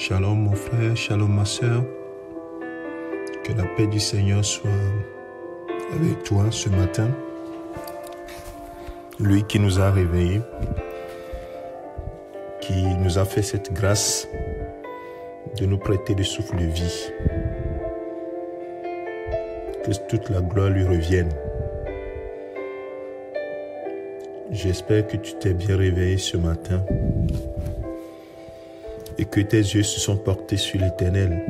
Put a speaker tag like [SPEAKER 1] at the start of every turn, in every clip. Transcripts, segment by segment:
[SPEAKER 1] Shalom mon frère, shalom ma soeur. Que la paix du Seigneur soit avec toi ce matin. Lui qui nous a réveillés, qui nous a fait cette grâce de nous prêter le souffle de vie. Que toute la gloire lui revienne. J'espère que tu t'es bien réveillé ce matin et que tes yeux se sont portés sur l'Éternel,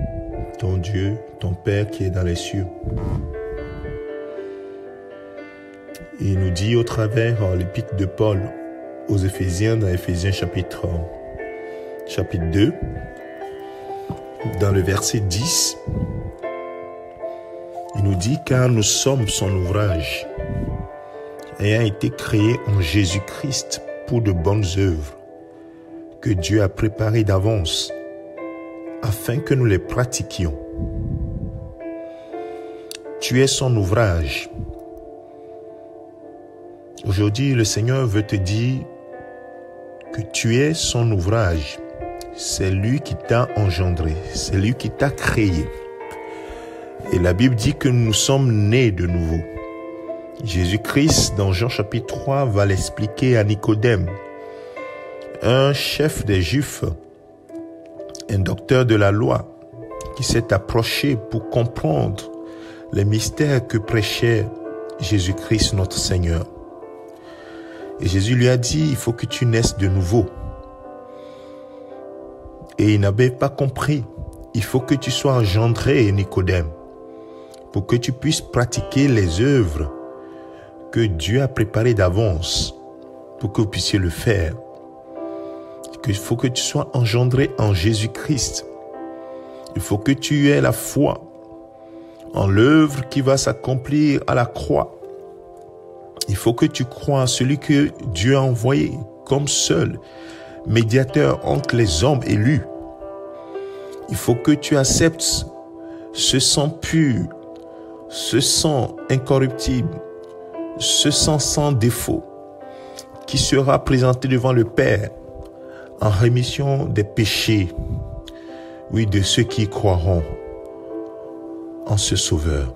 [SPEAKER 1] ton Dieu, ton Père qui est dans les cieux. Il nous dit au travers l'épître de Paul aux Éphésiens, dans Éphésiens chapitre 2, dans le verset 10, il nous dit « Car nous sommes son ouvrage, ayant été créés en Jésus-Christ pour de bonnes œuvres, que Dieu a préparées d'avance, afin que nous les pratiquions. » Tu es son ouvrage. Aujourd'hui, le Seigneur veut te dire que tu es son ouvrage. C'est lui qui t'a engendré, c'est lui qui t'a créé. Et la Bible dit que nous sommes nés de nouveau. Jésus-Christ, dans Jean chapitre 3, va l'expliquer à Nicodème, un chef des Juifs, un docteur de la loi, qui s'est approché pour comprendre les mystères que prêchait Jésus-Christ, notre Seigneur. Et Jésus lui a dit, il faut que tu naisses de nouveau. Et il n'avait pas compris. Il faut que tu sois engendré, Nicodème, pour que tu puisses pratiquer les œuvres que Dieu a préparées d'avance, pour que vous puissiez le faire. Il faut que tu sois engendré en Jésus-Christ. Il faut que tu aies la foi en l'œuvre qui va s'accomplir à la croix. Il faut que tu crois en celui que Dieu a envoyé comme seul médiateur entre les hommes élus. Il faut que tu acceptes ce sang pur, ce sang incorruptible, ce sang sans défaut qui sera présenté devant le Père en rémission des péchés, oui, de ceux qui croiront en ce Sauveur.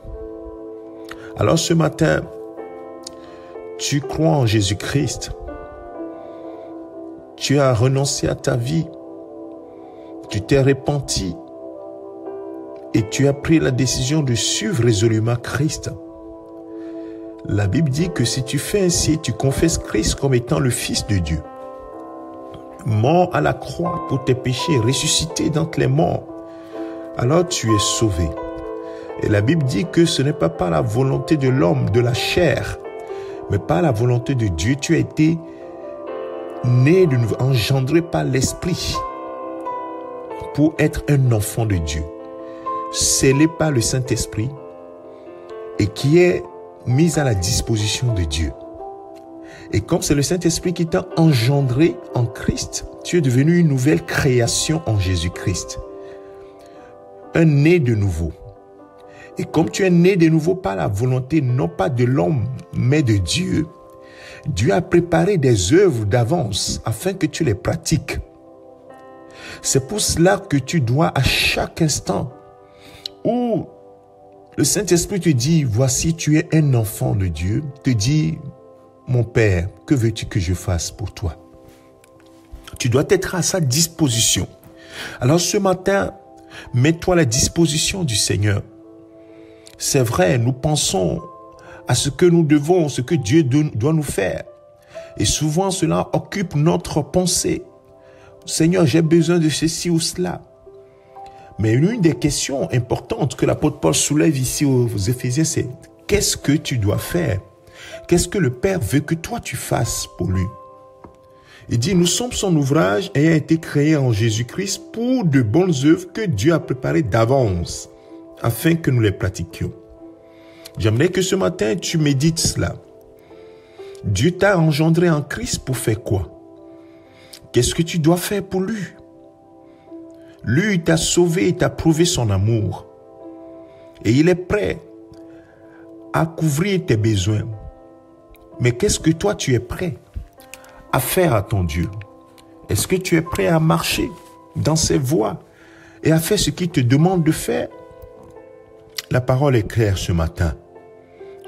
[SPEAKER 1] Alors ce matin, tu crois en Jésus-Christ, tu as renoncé à ta vie, tu t'es repenti et tu as pris la décision de suivre résolument Christ. La Bible dit que si tu fais ainsi, tu confesses Christ comme étant le Fils de Dieu, mort à la croix pour tes péchés, ressuscité d'entre les morts, alors tu es sauvé. Et la Bible dit que ce n'est pas par la volonté de l'homme, de la chair, mais par la volonté de Dieu. Tu as été né de nouveau, engendré par l'Esprit pour être un enfant de Dieu, scellé par le Saint-Esprit et qui est mis à la disposition de Dieu. Et comme c'est le Saint-Esprit qui t'a engendré en Christ, tu es devenu une nouvelle création en Jésus-Christ. Un né de nouveau. Et comme tu es né de nouveau par la volonté, non pas de l'homme, mais de Dieu, Dieu a préparé des œuvres d'avance afin que tu les pratiques. C'est pour cela que tu dois à chaque instant où le Saint-Esprit te dit, voici tu es un enfant de Dieu, te dit, mon Père, que veux-tu que je fasse pour toi? Tu dois être à sa disposition. Alors ce matin, mets-toi à la disposition du Seigneur. C'est vrai, nous pensons à ce que nous devons, ce que Dieu doit nous faire. Et souvent, cela occupe notre pensée. Seigneur, j'ai besoin de ceci ou cela. Mais l'une des questions importantes que l'apôtre Paul soulève ici aux Éphésiens, c'est qu'est-ce que tu dois faire? Qu'est-ce que le Père veut que toi tu fasses pour lui? Il dit, nous sommes son ouvrage ayant été créé en Jésus-Christ pour de bonnes œuvres que Dieu a préparées d'avance, afin que nous les pratiquions. J'aimerais que ce matin, tu médites cela. Dieu t'a engendré en Christ pour faire quoi? Qu'est-ce que tu dois faire pour lui? Lui, il t'a sauvé, il t'a prouvé son amour. Et il est prêt à couvrir tes besoins. Mais qu'est-ce que toi, tu es prêt à faire à ton Dieu? Est-ce que tu es prêt à marcher dans ses voies, et a fait ce qu'il te demande de faire. La parole est claire ce matin.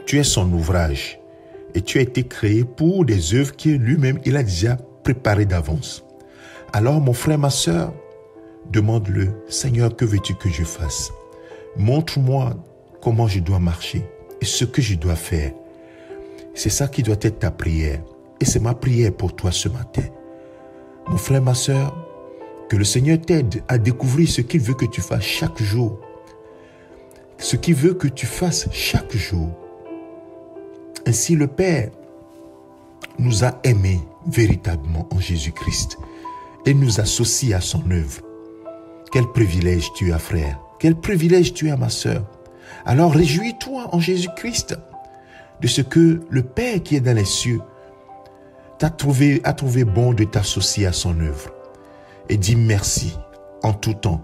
[SPEAKER 1] Tu es son ouvrage et tu as été créé pour des œuvres que lui-même, il a déjà préparées d'avance. Alors, mon frère, ma sœur, demande-le, Seigneur, que veux-tu que je fasse? Montre-moi comment je dois marcher et ce que je dois faire. C'est ça qui doit être ta prière. Et c'est ma prière pour toi ce matin. Mon frère, ma sœur, que le Seigneur t'aide à découvrir ce qu'il veut que tu fasses chaque jour. Ce qu'il veut que tu fasses chaque jour. Ainsi, le Père nous a aimés véritablement en Jésus-Christ et nous associe à son œuvre. Quel privilège tu as, frère. Quel privilège tu as, ma sœur. Alors réjouis-toi en Jésus-Christ de ce que le Père qui est dans les cieux a trouvé bon de t'associer à son œuvre. Et dis merci en tout temps,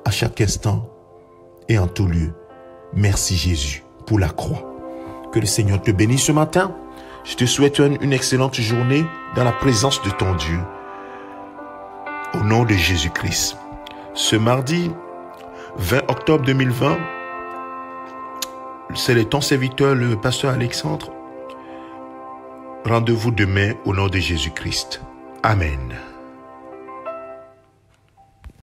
[SPEAKER 1] à chaque instant et en tout lieu. Merci Jésus pour la croix. Que le Seigneur te bénisse ce matin. Je te souhaite une excellente journée dans la présence de ton Dieu. Au nom de Jésus-Christ. Ce mardi 20 octobre 2020, c'est ton serviteur, le pasteur Alexandre. Rendez-vous demain au nom de Jésus-Christ. Amen.